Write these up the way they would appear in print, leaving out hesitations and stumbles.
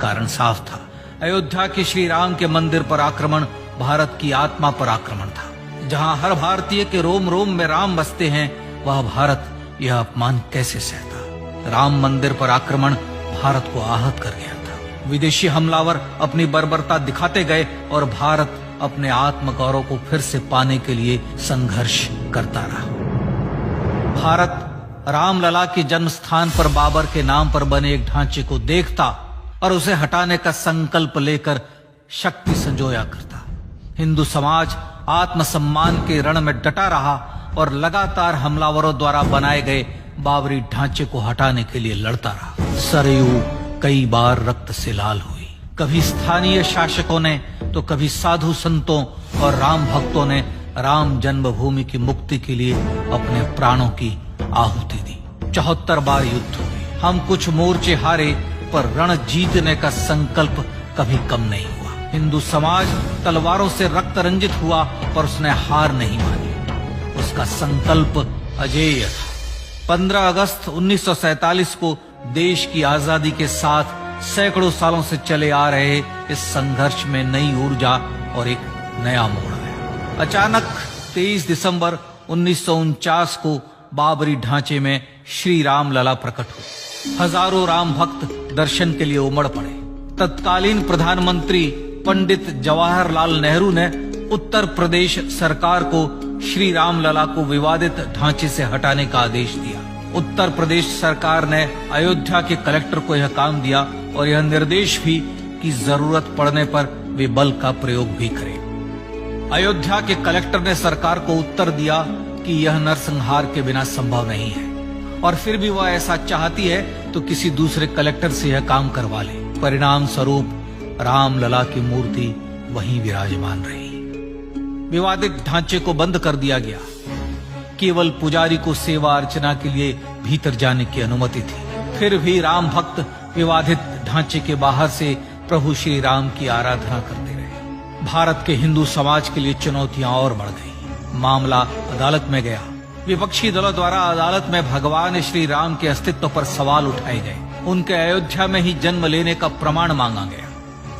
कारण साफ था। अयोध्या के श्री राम के मंदिर पर आक्रमण भारत की आत्मा पर आक्रमण था। जहां हर भारतीय के रोम रोम में राम बसते हैं, वह भारत यह अपमान कैसे सहता। राम मंदिर पर आक्रमण भारत को आहत कर गया था। विदेशी हमलावर अपनी बर्बरता दिखाते गए और भारत अपने आत्मगौरव को फिर से पाने के लिए संघर्ष करता रहा। भारत रामलला के जन्म स्थान पर बाबर के नाम पर बने एक ढांचे को देखता और उसे हटाने का संकल्प लेकर शक्ति संजोया करता। हिंदू समाज आत्मसम्मान के रण में डटा रहा और लगातार हमलावरों द्वारा बनाए गए बाबरी ढांचे को हटाने के लिए लड़ता रहा। सरयू कई बार रक्त से लाल हुई। कभी स्थानीय शासकों ने तो कभी साधु संतों और राम भक्तों ने राम जन्मभूमि की मुक्ति के लिए अपने प्राणों की आहुति दी। 74 बार युद्ध हुए। हम कुछ मोर्चे हारे, पर रण जीतने का संकल्प कभी कम नहीं हुआ। हिंदू समाज तलवारों से रक्त रंजित हुआ, पर उसने हार नहीं मानी। उसका संकल्प अजेय था। 15 अगस्त 1947 को देश की आजादी के साथ सैकड़ों सालों से चले आ रहे इस संघर्ष में नई ऊर्जा और एक नया मोड़ आया। अचानक 23 दिसंबर 1949 को बाबरी ढांचे में श्री राम लला प्रकट हुए। हजारों राम भक्त दर्शन के लिए उमड़ पड़े। तत्कालीन प्रधानमंत्री पंडित जवाहरलाल नेहरू ने उत्तर प्रदेश सरकार को श्री राम लला को विवादित ढांचे से हटाने का आदेश दिया। उत्तर प्रदेश सरकार ने अयोध्या के कलेक्टर को यह काम दिया और यह निर्देश भी कि जरूरत पड़ने पर वे बल का प्रयोग भी करें। अयोध्या के कलेक्टर ने सरकार को उत्तर दिया कि यह नरसंहार के बिना संभव नहीं है, और फिर भी वह ऐसा चाहती है तो किसी दूसरे कलेक्टर से यह काम करवा ले। परिणाम स्वरूप रामलला की मूर्ति वहीं विराजमान रही। विवादित ढांचे को बंद कर दिया गया। केवल पुजारी को सेवा अर्चना के लिए भीतर जाने की अनुमति थी। फिर भी राम भक्त विवादित ढांचे के बाहर से प्रभु श्री राम की आराधना करते रहे। भारत के हिंदू समाज के लिए चुनौतियां और बढ़ गई। मामला अदालत में गया। विपक्षी दलों द्वारा अदालत में भगवान श्री राम के अस्तित्व पर सवाल उठाए गए। उनके अयोध्या में ही जन्म लेने का प्रमाण मांगा गया।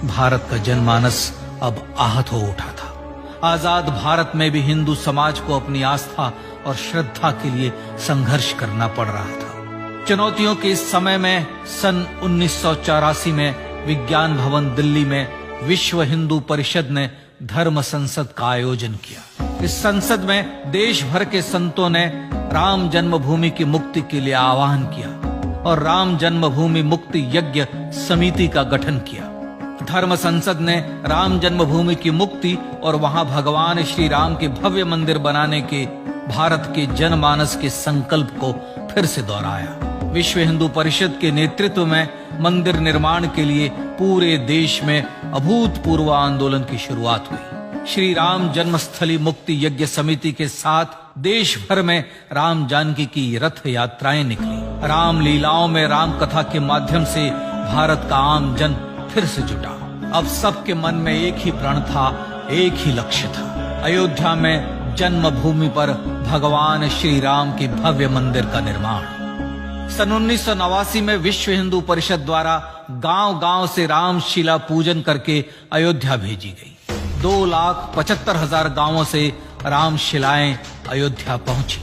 भारत का जनमानस अब आहत हो उठा था। आजाद भारत में भी हिंदू समाज को अपनी आस्था और श्रद्धा के लिए संघर्ष करना पड़ रहा था। चुनौतियों के इस समय में सन 1984 में विज्ञान भवन दिल्ली में विश्व हिंदू परिषद ने धर्म संसद का आयोजन किया। इस संसद में देश भर के संतों ने राम जन्मभूमि की मुक्ति के लिए आह्वान किया और राम जन्मभूमि मुक्ति यज्ञ समिति का गठन किया। धर्म संसद ने राम जन्मभूमि की मुक्ति और वहां भगवान श्री राम के भव्य मंदिर बनाने के भारत के जनमानस के संकल्प को फिर से दोहराया। विश्व हिंदू परिषद के नेतृत्व में मंदिर निर्माण के लिए पूरे देश में अभूतपूर्व आंदोलन की शुरुआत हुई। श्री राम जन्मस्थली मुक्ति यज्ञ समिति के साथ देश भर में राम जानकी की रथ यात्राएं निकली। राम लीलाओं में राम कथा के माध्यम से भारत का आम जन फिर से जुटा। अब सबके मन में एक ही प्रण था, एक ही लक्ष्य था। अयोध्या में जन्मभूमि पर भगवान श्री राम के भव्य मंदिर का निर्माण। सन 1989 में विश्व हिंदू परिषद द्वारा गांव-गांव से रामशिला पूजन करके अयोध्या भेजी गई। 2,75,000 गांवों से रामशिलाएं अयोध्या पहुंची।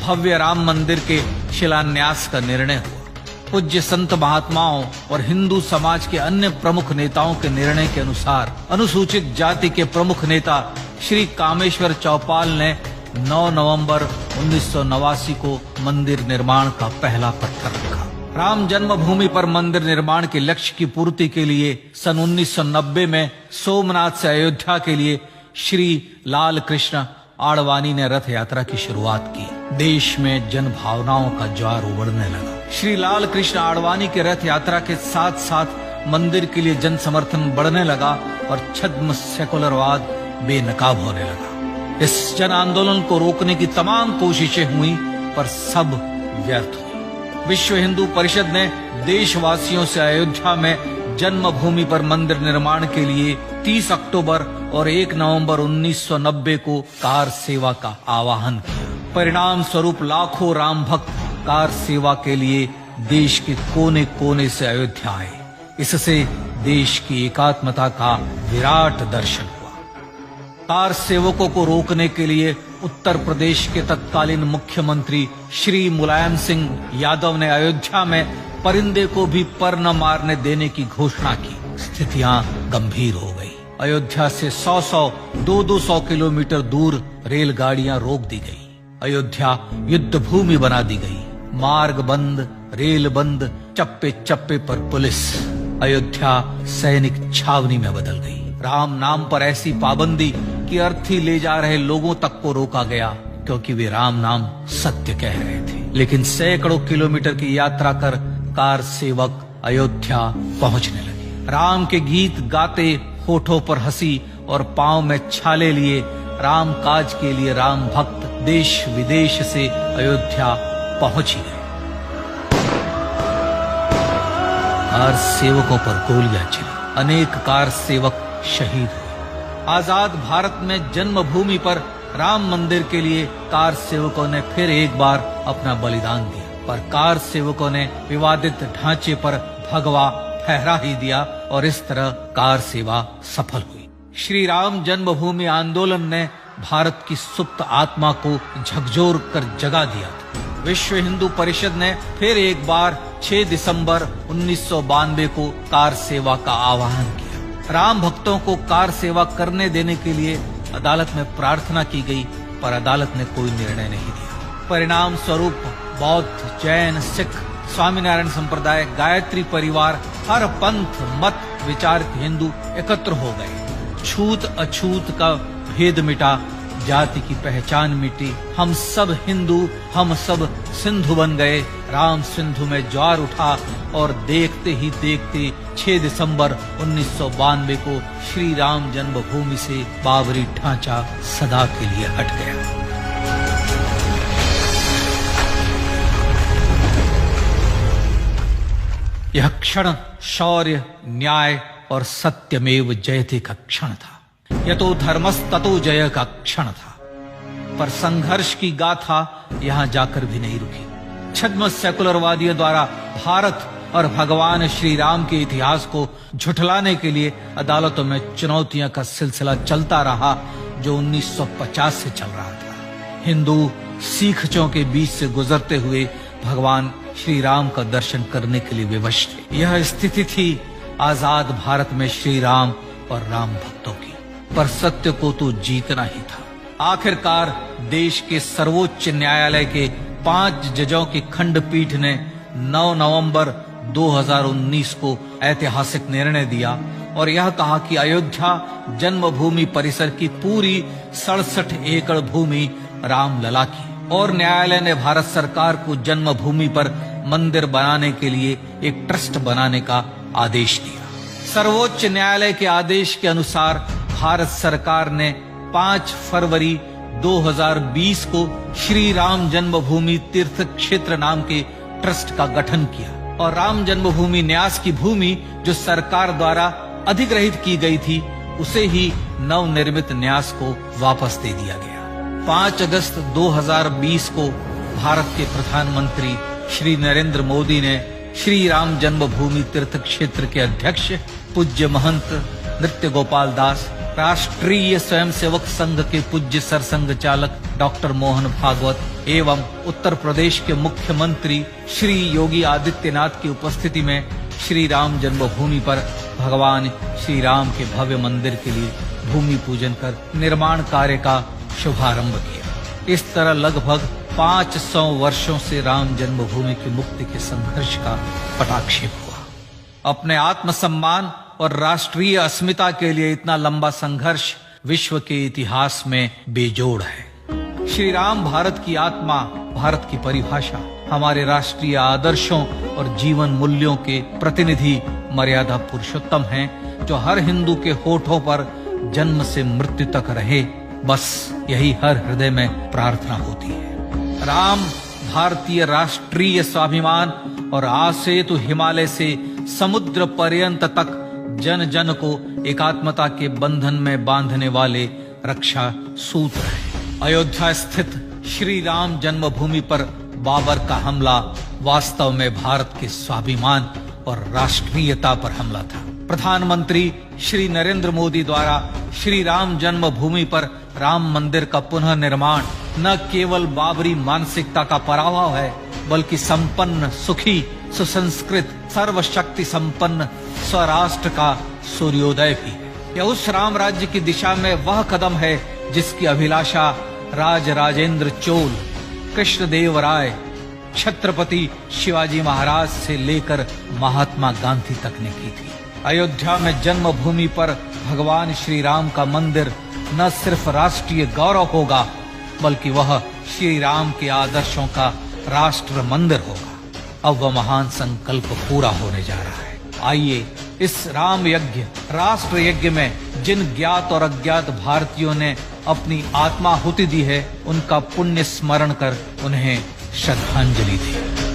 भव्य राम मंदिर के शिलान्यास का निर्णय हुआ। पूज्य संत महात्माओं और हिंदू समाज के अन्य प्रमुख नेताओं के निर्णय के अनुसार अनुसूचित जाति के प्रमुख नेता श्री कामेश्वर चौपाल ने 9 नवंबर 1989 को मंदिर निर्माण का पहला पत्थर रखा। राम जन्मभूमि पर मंदिर निर्माण के लक्ष्य की पूर्ति के लिए सन 1990 में सोमनाथ से अयोध्या के लिए श्री लाल कृष्ण आडवाणी ने रथ यात्रा की शुरुआत की। देश में जन भावनाओं का ज्वार उमड़ने लगा। श्री लाल कृष्ण आडवाणी के रथ यात्रा के साथ साथ मंदिर के लिए जन समर्थन बढ़ने लगा और छद्म सेकुलरवाद बेनकाब होने लगा। इस जन आंदोलन को रोकने की तमाम कोशिशें हुई, पर सब व्यर्थ हुई। विश्व हिंदू परिषद ने देशवासियों से अयोध्या में जन्मभूमि पर मंदिर निर्माण के लिए 30 अक्टूबर और 1 नवंबर 1990 को कार सेवा का आह्वान किया। परिणाम स्वरूप लाखों राम भक्त कार सेवा के लिए देश के कोने कोने से अयोध्या आए। इससे देश की एकात्मता का विराट दर्शन हुआ। कार सेवकों को रोकने के लिए उत्तर प्रदेश के तत्कालीन मुख्यमंत्री श्री मुलायम सिंह यादव ने अयोध्या में परिंदे को भी पर न मारने देने की घोषणा की। स्थितियां गंभीर हो गई। अयोध्या से 200 किलोमीटर दूर रेलगाड़ियां रोक दी गई। अयोध्या युद्ध भूमि बना दी गई। मार्ग बंद, रेल बंद, चप्पे चप्पे पर पुलिस। अयोध्या सैनिक छावनी में बदल गई। राम नाम पर ऐसी पाबंदी कि अर्थी ले जा रहे लोगों तक को रोका गया, क्योंकि वे राम नाम सत्य कह रहे थे। लेकिन सैकड़ों किलोमीटर की यात्रा कर कार सेवक अयोध्या पहुंचने लगे। राम के गीत गाते, होठों पर हंसी और पांव में छाले लिए राम काज के लिए राम भक्त देश विदेश से अयोध्या पहुंच ही गए। कार सेवकों पर गोलियां चली। अनेक कार सेवक शहीद हुए। आजाद भारत में जन्मभूमि पर राम मंदिर के लिए कार सेवकों ने फिर एक बार अपना बलिदान दिया, पर कार सेवकों ने विवादित ढांचे पर भगवा फहरा ही दिया और इस तरह कार सेवा सफल हुई। श्री राम जन्मभूमि आंदोलन ने भारत की सुप्त आत्मा को झकझोर कर जगा दिया था। विश्व हिंदू परिषद ने फिर एक बार 6 दिसंबर 1992 को कार सेवा का आह्वान किया। राम भक्तों को कार सेवा करने देने के लिए अदालत में प्रार्थना की गई, पर अदालत ने कोई निर्णय नहीं दिया। परिणाम स्वरूप बौद्ध, जैन, सिख, स्वामीनारायण संप्रदाय, गायत्री परिवार, हर पंथ मत विचार के हिंदू एकत्र हो गए। छूत अछूत का भेद मिटा, जाति की पहचान मिटी। हम सब हिंदू, हम सब सिंधु बन गए। राम सिंधु में ज्वार उठा और देखते ही देखते 6 दिसंबर 1992 को श्री राम जन्मभूमि से बाबरी ढांचा सदा के लिए हट गया। यह क्षण शौर्य, न्याय और सत्यमेव जयते का क्षण था। यह तो धर्मस्ततो जय का क्षण था। पर संघर्ष की गाथा यहां जाकर भी नहीं रुकी। छद्म सेकुलरवादियों द्वारा भारत और भगवान श्री राम के इतिहास को झुठलाने के लिए अदालतों में चुनौतियों का सिलसिला चलता रहा, जो 1950 से चल रहा था। हिंदू सिखों के बीच से गुजरते हुए भगवान श्री राम का दर्शन करने के लिए विवश थे। यह स्थिति थी आजाद भारत में श्री राम और राम भक्तों की। पर सत्य को तो जीतना ही था। आखिरकार देश के सर्वोच्च न्यायालय के 5 जजों की खंडपीठ ने 9 नवंबर 2019 को ऐतिहासिक निर्णय दिया और यह कहा कि अयोध्या जन्मभूमि परिसर की पूरी 67 एकड़ भूमि रामलला की। और न्यायालय ने भारत सरकार को जन्मभूमि पर मंदिर बनाने के लिए एक ट्रस्ट बनाने का आदेश दिया। सर्वोच्च न्यायालय के आदेश के अनुसार भारत सरकार ने 5 फरवरी 2020 को श्री राम जन्मभूमि तीर्थ क्षेत्र नाम के ट्रस्ट का गठन किया और राम जन्मभूमि न्यास की भूमि जो सरकार द्वारा अधिग्रहित की गई थी, उसे ही नवनिर्मित न्यास को वापस दे दिया गया। 5 अगस्त 2020 को भारत के प्रधानमंत्री श्री नरेंद्र मोदी ने श्री राम जन्मभूमि तीर्थ क्षेत्र के अध्यक्ष पूज्य महंत नृत्य गोपाल दास, राष्ट्रीय स्वयंसेवक संघ के पूज्य सरसंघ चालक डॉक्टर मोहन भागवत एवं उत्तर प्रदेश के मुख्यमंत्री श्री योगी आदित्यनाथ की उपस्थिति में श्री राम जन्मभूमि पर भगवान श्री राम के भव्य मंदिर के लिए भूमि पूजन कर निर्माण कार्य का शुभारंभ किया। इस तरह लगभग 500 वर्षों से राम जन्मभूमि की मुक्ति के संघर्ष का पटाक्षेप हुआ। अपने आत्मसम्मान और राष्ट्रीय अस्मिता के लिए इतना लंबा संघर्ष विश्व के इतिहास में बेजोड़ है। श्री राम भारत की आत्मा, भारत की परिभाषा, हमारे राष्ट्रीय आदर्शों और जीवन मूल्यों के प्रतिनिधि मर्यादा पुरुषोत्तम हैं, जो हर हिंदू के होठों पर जन्म से मृत्यु तक रहे। बस यही हर हृदय में प्रार्थना होती है। राम भारतीय राष्ट्रीय स्वाभिमान और आसेतु हिमालय से समुद्र पर्यंत तक जन जन को एकात्मता के बंधन में बांधने वाले रक्षा सूत्र है। अयोध्या स्थित श्री राम जन्मभूमि पर बाबर का हमला वास्तव में भारत के स्वाभिमान और राष्ट्रीयता पर हमला था। प्रधानमंत्री श्री नरेंद्र मोदी द्वारा श्री राम जन्मभूमि पर राम मंदिर का पुनः निर्माण न केवल बाबरी मानसिकता का पराभव है, बल्कि संपन्न, सुखी, सुसंस्कृत, सर्वशक्ति संपन्न स्वराष्ट्र का सूर्योदय भी है। यह उस राम राज्य की दिशा में वह कदम है जिसकी अभिलाषा राजराजेंद्र चोल, कृष्णदेव राय, छत्रपति शिवाजी महाराज से लेकर महात्मा गांधी तक ने की थी। अयोध्या में जन्मभूमि पर भगवान श्री राम का मंदिर न सिर्फ राष्ट्रीय गौरव होगा, बल्कि वह श्री राम के आदर्शों का राष्ट्र मंदिर होगा। अब वह महान संकल्प पूरा होने जा रहा है। आइए इस राम यज्ञ, राष्ट्र यज्ञ में जिन ज्ञात और अज्ञात भारतीयों ने अपनी आत्माहुति दी है, उनका पुण्य स्मरण कर उन्हें श्रद्धांजलि दी।